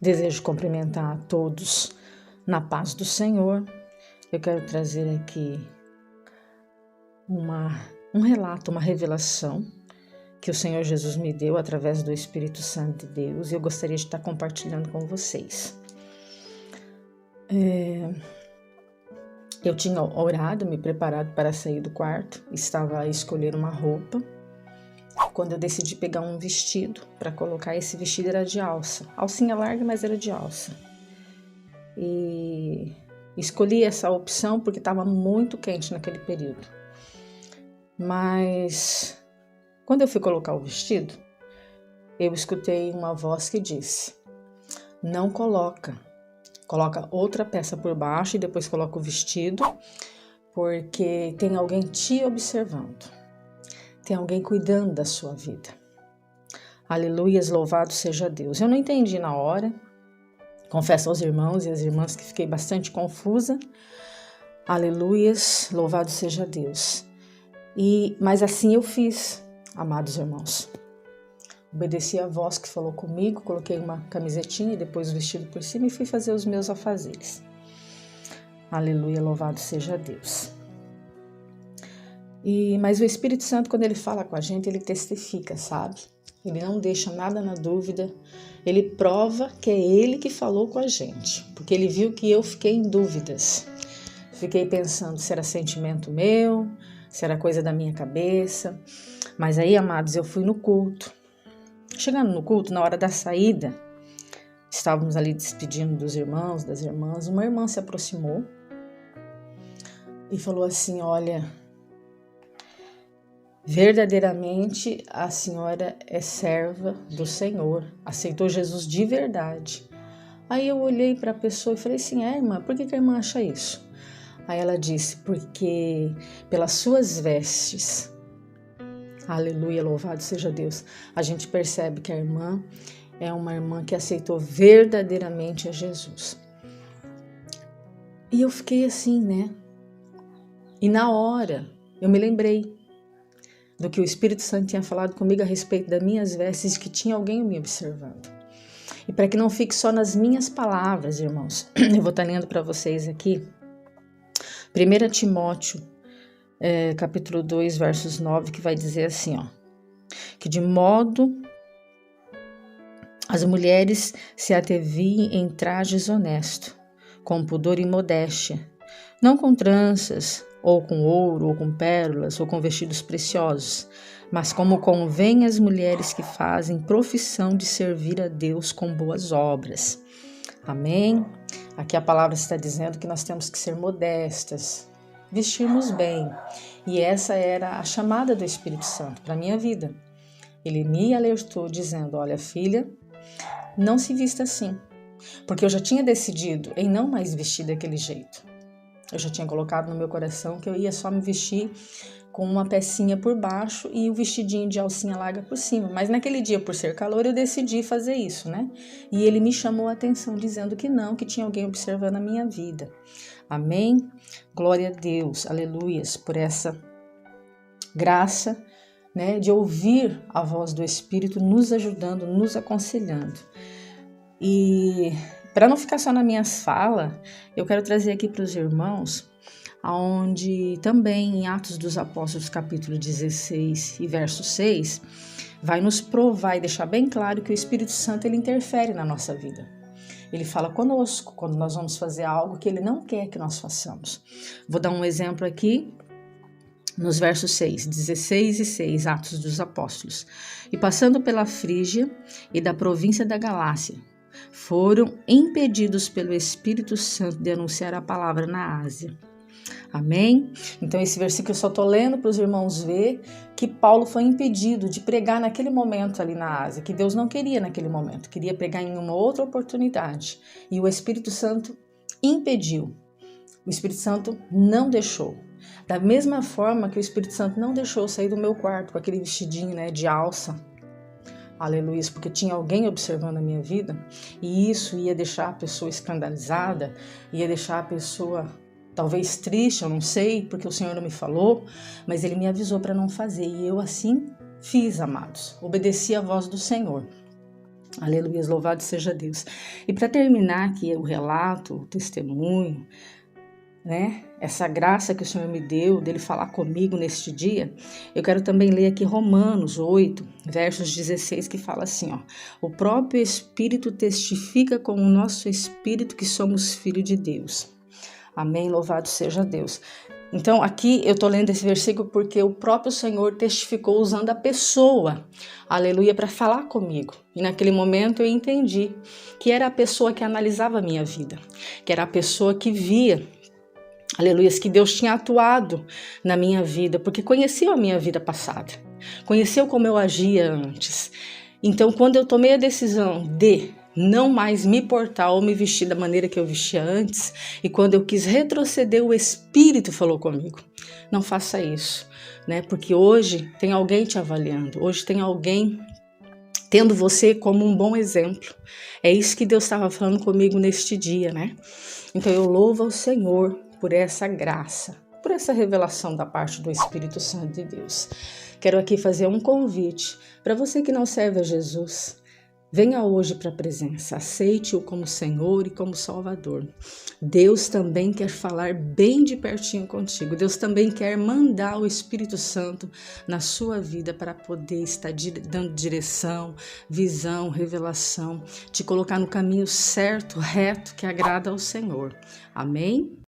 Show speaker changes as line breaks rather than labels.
Desejo cumprimentar a todos na paz do Senhor. Eu quero trazer aqui um relato, uma revelação que o Senhor Jesus me deu através do Espírito Santo de Deus, e eu gostaria de estar compartilhando com vocês. Eu tinha orado, me preparado para sair do quarto, estava a escolher uma roupa, quando eu decidi pegar um vestido para colocar. Esse vestido era de alça, alcinha larga, mas era de alça. E escolhi essa opção porque estava muito quente naquele período. Mas quando eu fui colocar o vestido, eu escutei uma voz que disse: não coloca outra peça por baixo e depois coloca o vestido, porque tem alguém te observando, tem alguém cuidando da sua vida. Aleluias, louvado seja Deus. Eu não entendi na hora, confesso aos irmãos e às irmãs que fiquei bastante confusa. Aleluias, louvado seja Deus. Mas assim eu fiz, amados irmãos. Obedeci a voz que falou comigo, coloquei uma camisetinha e depois o vestido por cima e fui fazer os meus afazeres. Aleluia, louvado seja Deus. Mas o Espírito Santo, quando ele fala com a gente, ele testifica, sabe? Ele não deixa nada na dúvida, ele prova que é ele que falou com a gente, porque ele viu que eu fiquei em dúvidas. Fiquei pensando se era sentimento meu, se era coisa da minha cabeça. Mas aí, amados, eu fui no culto. Chegando no culto, na hora da saída, estávamos ali despedindo dos irmãos, das irmãs. Uma irmã se aproximou e falou assim: olha, verdadeiramente a senhora é serva do Senhor, aceitou Jesus de verdade. Aí eu olhei para a pessoa e falei assim: irmã, por que a irmã acha isso? Aí ela disse: porque pelas suas vestes, aleluia, louvado seja Deus, a gente percebe que a irmã é uma irmã que aceitou verdadeiramente a Jesus. E eu fiquei assim, né? E na hora eu me lembrei do que o Espírito Santo tinha falado comigo a respeito das minhas vestes, que tinha alguém me observando. E para que não fique só nas minhas palavras, irmãos, eu vou estar lendo para vocês aqui 1 Timóteo, capítulo 2, versos 9, que vai dizer assim, que de modo as mulheres se ateviem em trajes honestos, com pudor e modéstia, não com tranças, ou com ouro, ou com pérolas, ou com vestidos preciosos, mas como convém às mulheres que fazem profissão de servir a Deus com boas obras. Amém? Aqui a palavra está dizendo que nós temos que ser modestas, vestirmos bem. E essa era a chamada do Espírito Santo para a minha vida. Ele me alertou dizendo: olha, filha, não se vista assim. Porque eu já tinha decidido em não mais vestir daquele jeito. Eu já tinha colocado no meu coração que eu ia só me vestir com uma pecinha por baixo e o vestidinho de alcinha larga por cima. Mas naquele dia, por ser calor, eu decidi fazer isso, né? E ele me chamou a atenção dizendo que não, que tinha alguém observando a minha vida. Amém? Glória a Deus, aleluias, por essa graça, né, de ouvir a voz do Espírito nos ajudando, nos aconselhando. E para não ficar só nas minhas falas, eu quero trazer aqui para os irmãos, onde também em Atos dos Apóstolos, capítulo 16 e verso 6, vai nos provar e deixar bem claro que o Espírito Santo ele interfere na nossa vida. Ele fala conosco quando nós vamos fazer algo que ele não quer que nós façamos. Vou dar um exemplo aqui. Nos versos 6, 16 e 6, Atos dos Apóstolos. E passando pela Frígia e da província da Galácia, foram impedidos pelo Espírito Santo de anunciar a palavra na Ásia. Amém? Então esse versículo eu só estou lendo para os irmãos ver que Paulo foi impedido de pregar naquele momento ali na Ásia, que Deus não queria naquele momento, queria pregar em uma outra oportunidade. E o Espírito Santo impediu. O Espírito Santo não deixou. Da mesma forma que o Espírito Santo não deixou eu sair do meu quarto com aquele vestidinho, né, de alça, aleluia, porque tinha alguém observando a minha vida, e isso ia deixar a pessoa escandalizada, ia deixar a pessoa talvez triste, eu não sei, porque o Senhor não me falou, mas Ele me avisou para não fazer, e eu assim fiz, amados, obedeci a voz do Senhor. Aleluia, louvado seja Deus. E para terminar aqui o relato, o testemunho, né? Essa graça que o Senhor me deu dele falar comigo neste dia, eu quero também ler aqui Romanos 8, versos 16, que fala assim, ó: o próprio Espírito testifica com o nosso espírito que somos filhos de Deus. Amém, louvado seja Deus. Então aqui eu tô lendo esse versículo porque o próprio Senhor testificou usando a pessoa, aleluia, para falar comigo. E naquele momento eu entendi que era a pessoa que analisava a minha vida, que era a pessoa que via, aleluia, que Deus tinha atuado na minha vida, porque conheceu a minha vida passada, conheceu como eu agia antes. Então, quando eu tomei a decisão de não mais me portar ou me vestir da maneira que eu vestia antes, e quando eu quis retroceder, o Espírito falou comigo: não faça isso, né? Porque hoje tem alguém te avaliando, hoje tem alguém tendo você como um bom exemplo. É isso que Deus estava falando comigo neste dia, né? Então eu louvo ao Senhor por essa graça, por essa revelação da parte do Espírito Santo de Deus. Quero aqui fazer um convite para você que não serve a Jesus. Venha hoje para a presença, aceite-o como Senhor e como Salvador. Deus também quer falar bem de pertinho contigo. Deus também quer mandar o Espírito Santo na sua vida para poder estar dando direção, visão, revelação, te colocar no caminho certo, reto, que agrada ao Senhor. Amém?